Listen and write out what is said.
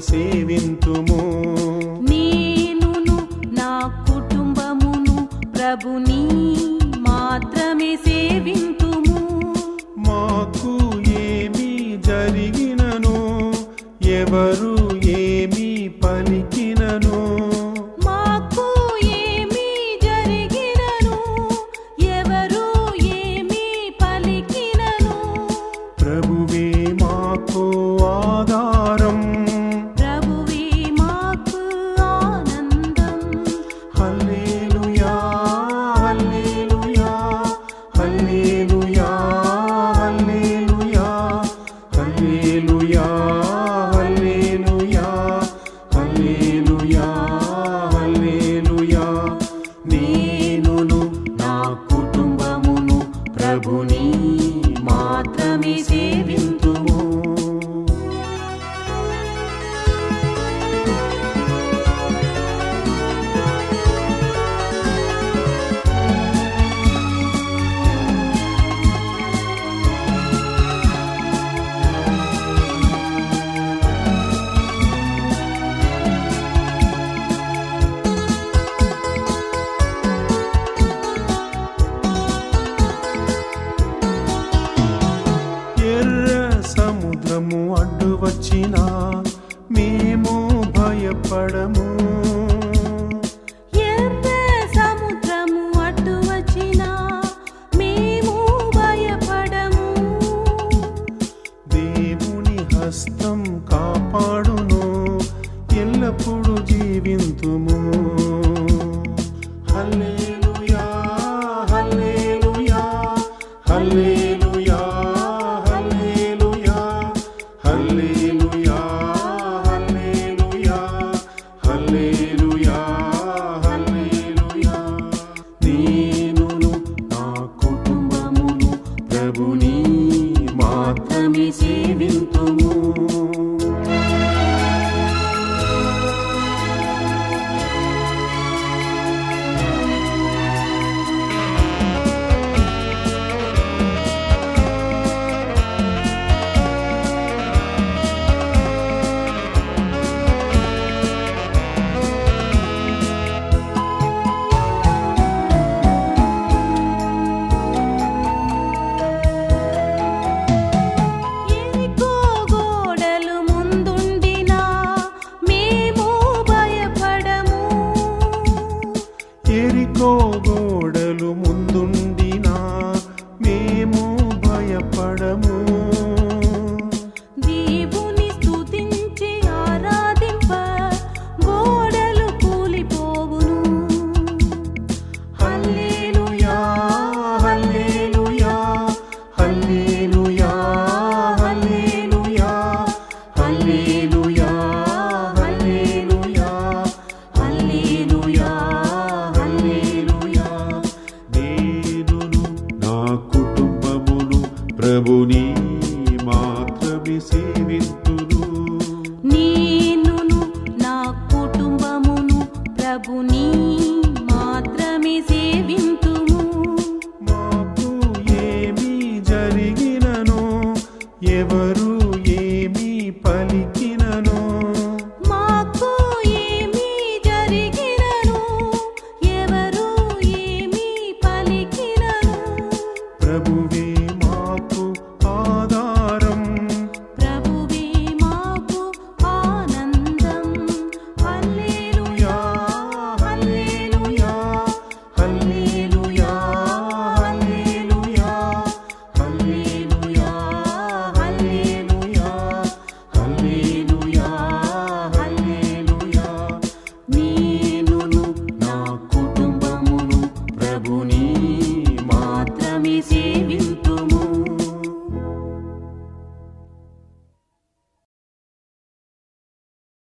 సేవింతుము. నేనును నా కుటుంబమును ప్రభుని మాత్రమే సేవింతుము. మాకు ఏమి జరిగినను ఎవరు ఏమి పలికినను, మాకు ఏమి జరిగినను ఎవరు ఏమి పలికినను, ప్రభువే మాకు ఆధారం. ప్రభువే మాకు ఆనందం. హల్లెలూయా హల్లెలూయా హల్లెలూయా హల్లెలూయా హల్లెలూయా హల్లెలూయా హల్లెలూయా హల్లెలూయా. నేనును నా కుటుంబమును ప్రభుని మాత్రమే సేవింతుము. సముద్రము అడ్డు వచ్చినా మేము భయపడము. ఎర్ర సముద్రము అడ్డు వచ్చినా మేము భయపడము. దేవుని హస్తం కాపాడును, ఎల్లప్పుడూ జీవింతుము. హల్లెలూయా హల్లెలూయా హల్లెలూయా హల్లెలూయా హల్లెలూయా హల్లెలూయా హల్లెలూయా హల్లెలూయా. నేనును నా కుటుంబమును ప్రభుని మాత్రమే సేవింతుము. ఎరికో గోడలు ముందుండినా మేము భయపడము. ఎరికో గోడలు ముందుండినా మేము భయపడము. దేవుని స్తుతించి ఆరాధింప గోడలు కూలిపోవును. హల్లెలూయా హల్లెలూయా హల్లెలూయా హల్లెలూయా హల్లెలూయా హల్లెలూయా హల్లెలూయా హల్లెలూయా. నేనును నా కుటుంబమును ప్రభుని మాత్రమే సేవింతును. నేనును నా కుటుంబమును ప్రభుని మాత్రమే సేవింతుము. మాకు ఏమి జరిగినను ఎవరు